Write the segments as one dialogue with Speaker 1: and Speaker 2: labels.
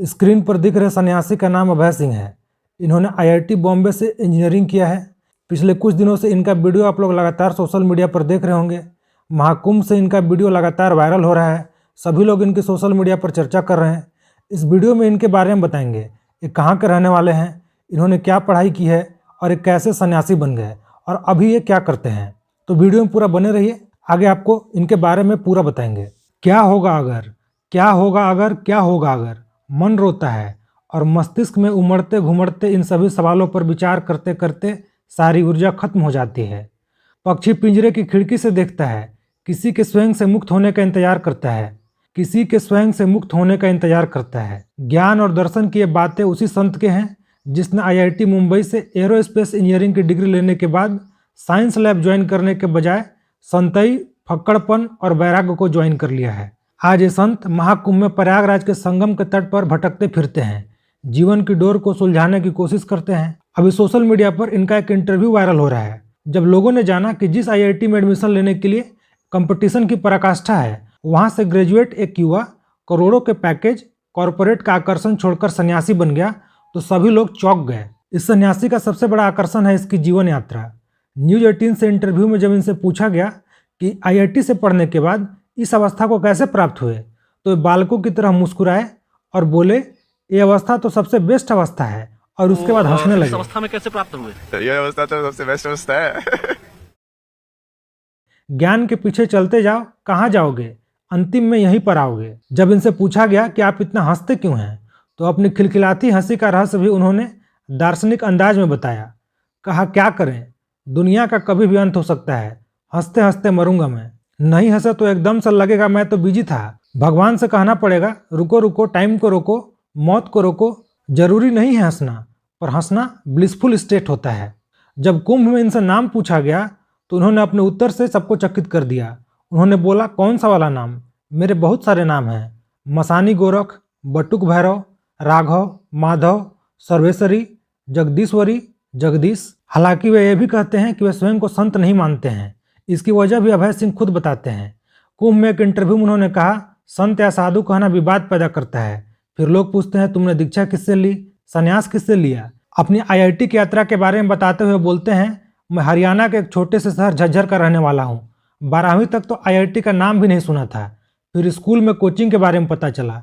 Speaker 1: Screen पर दिख रहे सन्यासी का नाम अभय सिंह है। इन्होंने आईआईटी बॉम्बे से इंजीनियरिंग किया है। पिछले कुछ दिनों से इनका वीडियो आप लोग लगातार सोशल मीडिया पर देख रहे होंगे। महाकुंभ से इनका वीडियो लगातार वायरल हो रहा है। सभी लोग इनकी सोशल मीडिया पर चर्चा कर रहे हैं। इस वीडियो में इनके बारे में बताएंगे, ये कहाँ के रहने वाले हैं, इन्होंने क्या पढ़ाई की है और एक कैसे सन्यासी बन गए और अभी ये क्या करते हैं। तो वीडियो में पूरा बने रहिए, आगे आपको इनके बारे में पूरा बताएंगे। क्या होगा अगर, क्या होगा अगर, क्या होगा अगर मन रोता है और मस्तिष्क में उमड़ते घुमड़ते इन सभी सवालों पर विचार करते करते सारी ऊर्जा खत्म हो जाती है। पक्षी पिंजरे की खिड़की से देखता है, किसी के स्वयं से मुक्त होने का इंतजार करता है, किसी के स्वयं से मुक्त होने का इंतजार करता है। ज्ञान और दर्शन की ये बातें उसी संत के हैं जिसने आईआईटी मुंबई से एरोस्पेस इंजीनियरिंग की डिग्री लेने के बाद साइंस लैब ज्वाइन करने के बजाय संतई, फक्कड़पन और वैराग्य को ज्वाइन कर लिया है। आज ये संत महाकुंभ में प्रयागराज के संगम के तट पर भटकते फिरते हैं, जीवन की डोर को सुलझाने की कोशिश करते हैं। अभी सोशल मीडिया पर इनका एक इंटरव्यू वायरल हो रहा है। जब लोगों ने जाना कि जिस आईआईटी में एडमिशन लेने के लिए कंपटीशन की पराकाष्ठा है, वहां से ग्रेजुएट एक युवा करोड़ों के पैकेज, कॉरपोरेट का आकर्षण छोड़कर सन्यासी बन गया, तो सभी लोग चौंक गए। इस सन्यासी का सबसे बड़ा आकर्षण है इसकी जीवन यात्रा। न्यूज 18 से इंटरव्यू में जब इनसे पूछा गया कि आईआईटी से पढ़ने के बाद इस अवस्था को कैसे प्राप्त हुए, तो बालकों की तरह मुस्कुराए और बोले, ये अवस्था तो सबसे बेस्ट अवस्था है, और उसके बाद हंसने लगे।
Speaker 2: इस अवस्था में कैसे प्राप्त हुए?
Speaker 3: ये अवस्था तो सबसे बेस्ट अवस्था है।
Speaker 1: ज्ञान के पीछे चलते जाओ, कहाँ जाओगे, अंतिम में यहीं पर आओगे। जब इनसे पूछा गया कि आप इतना हंसते क्यों हैं, तो अपनी खिलखिलाती हंसी का रहस्य भी उन्होंने दार्शनिक अंदाज में बताया। कहा, क्या करें, दुनिया का कभी भी अंत हो सकता है, हंसते हंसते मरूंगा मैं। नहीं हंसे तो एकदम से लगेगा मैं तो बिजी था। भगवान से कहना पड़ेगा, रुको रुको, टाइम को रोको, मौत को रोको। जरूरी नहीं है हंसना, पर हंसना ब्लिसफुल स्टेट होता है। जब कुंभ में इनसे नाम पूछा गया तो उन्होंने अपने उत्तर से सबको चकित कर दिया। उन्होंने बोला, कौन सा वाला नाम, मेरे बहुत सारे नाम हैं, मसानी गोरख, बटुक भैरव, राघव, माधव, सर्वेश्वरी, जगदीश्वरी, जगदीश। हालांकि वे ये भी कहते हैं कि वे स्वयं को संत नहीं मानते हैं। इसकी वजह भी अभय सिंह खुद बताते हैं। कुंभ में एक इंटरव्यू में उन्होंने कहा, संत या साधु कहना विवाद पैदा करता है। फिर लोग पूछते हैं, तुमने दीक्षा किससे ली, संन्यास किससे लिया। अपनी आईआईटी की यात्रा के बारे में बताते हुए बोलते हैं, मैं हरियाणा के एक छोटे से शहर झज्जर का रहने वाला हूँ। 12वीं तक तो आईआईटी का नाम भी नहीं सुना था। फिर स्कूल में कोचिंग के बारे में पता चला।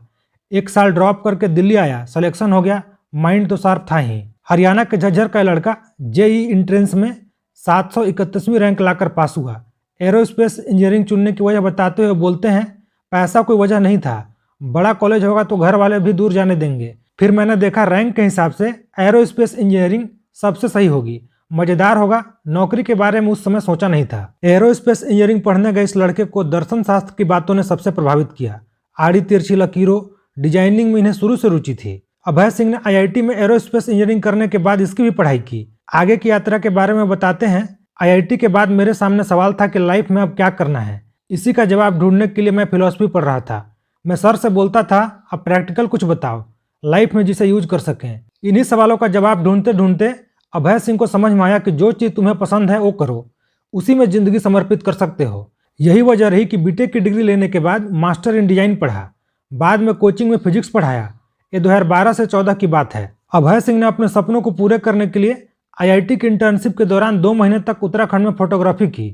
Speaker 1: 1 साल ड्रॉप करके दिल्ली आया, सिलेक्शन हो गया, माइंड तो शार्प था ही। हरियाणा के झज्जर का लड़का जेईई एंट्रेंस में 731वीं रैंक लाकर पास हुआ। एरोस्पेस इंजीनियरिंग चुनने की वजह बताते हुए बोलते हैं, पैसा कोई वजह नहीं था, बड़ा कॉलेज होगा तो घर वाले भी दूर जाने देंगे। फिर मैंने देखा रैंक के हिसाब से एरोस्पेस इंजीनियरिंग सबसे सही होगी, मजेदार होगा। नौकरी के बारे में उस समय सोचा नहीं था। एरोस्पेस इंजीनियरिंग पढ़ने गए इस लड़के को दर्शन शास्त्र की बातों ने सबसे प्रभावित किया। आड़ी तिरछी लकीरों, डिजाइनिंग में इन्हें शुरू से रुचि थी। अभय सिंह ने आईआईटी में एरोस्पेस इंजीनियरिंग करने के बाद इसकी भी पढ़ाई की। आगे की यात्रा के बारे में बताते हैं, आईआईटी के बाद मेरे सामने सवाल था कि लाइफ में अब क्या करना है। इसी का जवाब ढूंढने के लिए मैं फिलॉसफी पढ़ रहा था। मैं सर से बोलता था, अब प्रैक्टिकल कुछ बताओ लाइफ में जिसे यूज कर सकें। इन्हीं सवालों का जवाब ढूंढते ढूंढते अभय सिंह को समझ में आया कि जो चीज़ तुम्हें पसंद है वो करो, उसी में जिंदगी समर्पित कर सकते हो। यही वजह रही कि बीटेक की डिग्री लेने के बाद मास्टर इन डिजाइन पढ़ा, बाद में कोचिंग में फिजिक्स पढ़ाया। ये 2012 से 14 की बात है। अभय सिंह ने अपने सपनों को पूरे करने के लिए आईआईटी की इंटर्नशिप के दौरान 2 महीने तक उत्तराखंड में फोटोग्राफी की।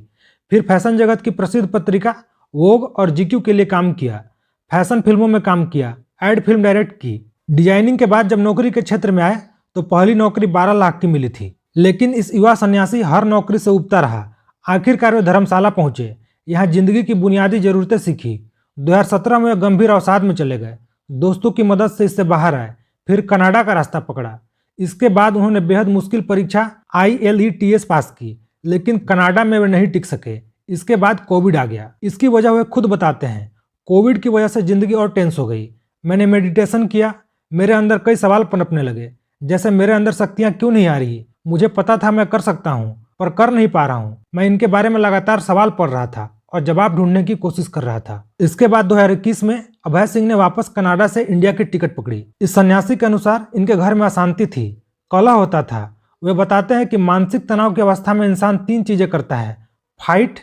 Speaker 1: फिर फैशन जगत की प्रसिद्ध पत्रिका वोग और जीक्यू के लिए काम किया, फैशन फिल्मों में काम किया, एड फिल्म डायरेक्ट की। डिजाइनिंग के बाद जब नौकरी के क्षेत्र में आए तो पहली नौकरी 12 लाख की मिली थी। लेकिन इस युवा सन्यासी हर नौकरी से उबता रहा। आखिरकार वे धर्मशाला पहुंचे, यहाँ जिंदगी की बुनियादी जरूरतें सीखी। 2017 में वे गंभीर अवसाद में चले गए। दोस्तों की मदद से इससे बाहर आए, फिर कनाडा का रास्ता पकड़ा। इसके बाद उन्होंने बेहद मुश्किल परीक्षा IELTS पास की, लेकिन कनाडा में वे नहीं टिक सके। इसके बाद कोविड आ गया। इसकी वजह वे खुद बताते हैं, कोविड की वजह से जिंदगी और टेंस हो गई। मैंने मेडिटेशन किया, मेरे अंदर कई सवाल पनपने लगे, जैसे मेरे अंदर शक्तियां क्यों नहीं आ रही। मुझे पता था मैं कर सकता हूँ, पर कर नहीं पा रहा हूँ। मैं इनके बारे में लगातार सवाल पढ़ रहा था और जवाब ढूंढने की कोशिश कर रहा था। इसके बाद 2021 में अभय सिंह ने वापस कनाडा से इंडिया की टिकट पकड़ी। इस सन्यासी के अनुसार इनके घर में अशांति थी, कलह होता था। वे बताते हैं कि मानसिक तनाव की अवस्था में इंसान 3 चीजें करता है, फाइट,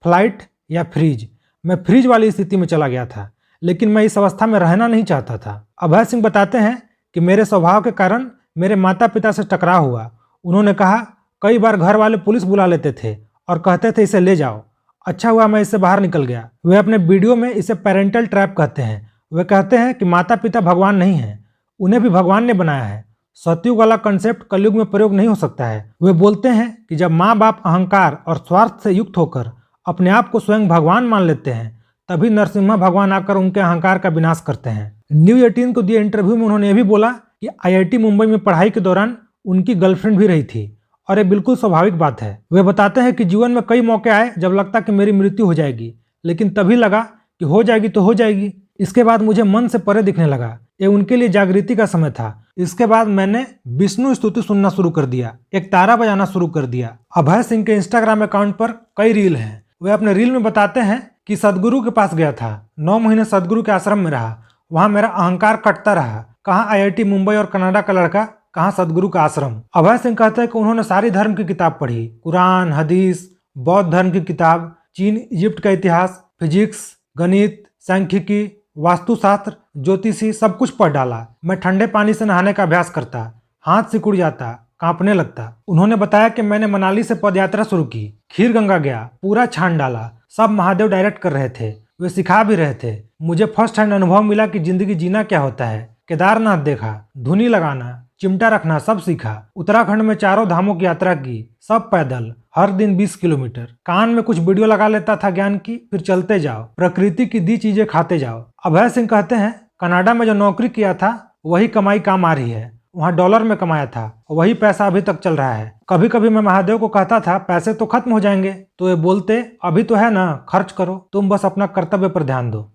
Speaker 1: फ्लाइट या फ्रीज। मैं फ्रीज वाली स्थिति में चला गया था, लेकिन मैं इस अवस्था में रहना नहीं चाहता था। अभय सिंह बताते हैं कि मेरे स्वभाव के कारण मेरे माता पिता से टकराव हुआ। उन्होंने कहा, कई बार घर वाले पुलिस बुला लेते थे और कहते थे इसे ले जाओ। अच्छा हुआ मैं इससे बाहर निकल गया। वे अपने वीडियो में इसे पेरेंटल ट्रैप कहते हैं। वे कहते हैं कि माता पिता भगवान नहीं हैं, उन्हें भी भगवान ने बनाया है। सतयुग वाला कंसेप्ट कलयुग में प्रयोग नहीं हो सकता है। वे बोलते हैं कि जब माँ बाप अहंकार और स्वार्थ से युक्त होकर अपने आप को स्वयं भगवान मान लेते हैं, तभी नरसिम्हा भगवान आकर उनके अहंकार का विनाश करते हैं। न्यूज़ 18 को दिए इंटरव्यू में उन्होंने यह भी बोला कि IIT मुंबई में पढ़ाई के दौरान उनकी गर्लफ्रेंड भी रही थी और ये बिल्कुल स्वाभाविक बात है। वे बताते हैं कि जीवन में कई मौके आए जब लगता कि मेरी मृत्यु हो जाएगी, लेकिन तभी लगा कि हो जाएगी तो हो जाएगी। इसके बाद मुझे मन से परे दिखने लगा। ये उनके लिए जागृति का समय था। इसके बाद मैंने विष्णु स्तुति सुनना शुरू कर दिया, एक तारा बजाना शुरू कर दिया। अभय सिंह के इंस्टाग्राम अकाउंट पर कई रील हैं। वे अपने रील में बताते हैं कि सदगुरु के पास गया था, 9 महीने सदगुरु के आश्रम में रहा। वहां मेरा अहंकार कटता रहा। कहाँ IIT मुंबई और कनाडा का लड़का, कहाँ सदगुरु का आश्रम। अभय सिंह कहते हैं कि उन्होंने सारी धर्म की किताब पढ़ी, कुरान, हदीस, बौद्ध धर्म की किताब, चीन इजिप्ट का इतिहास, फिजिक्स, गणित, सांख्यिकी, वास्तुशास्त्र, ज्योतिषी, सब कुछ पढ़ डाला। मैं ठंडे पानी से नहाने का अभ्यास करता, हाथ सिकुड़ जाता, कांपने लगता। उन्होंने बताया कि मैंने मनाली से पदयात्रा शुरू की, खीर गंगा गया, पूरा छान डाला। सब महादेव डायरेक्ट कर रहे थे, वे सिखा भी रहे थे। मुझे फर्स्ट हैंड अनुभव मिला कि जिंदगी जीना क्या होता है। केदारनाथ देखा, धुनी लगाना, चिमटा रखना, सब सीखा। उत्तराखंड में 4 धामों की यात्रा की, सब पैदल, हर दिन 20 किलोमीटर। कान में कुछ वीडियो लगा लेता था ज्ञान की, फिर चलते जाओ, प्रकृति की दी चीजें खाते जाओ। अभय सिंह कहते हैं, कनाडा में जो नौकरी किया था वही कमाई काम आ रही है। वहाँ डॉलर में कमाया था, वही पैसा अभी तक चल रहा है। कभी कभी मैं महादेव को कहता था पैसे तो खत्म हो जाएंगे, तो ये बोलते अभी तो है ना, खर्च करो, तुम बस अपना कर्तव्य पर ध्यान दो।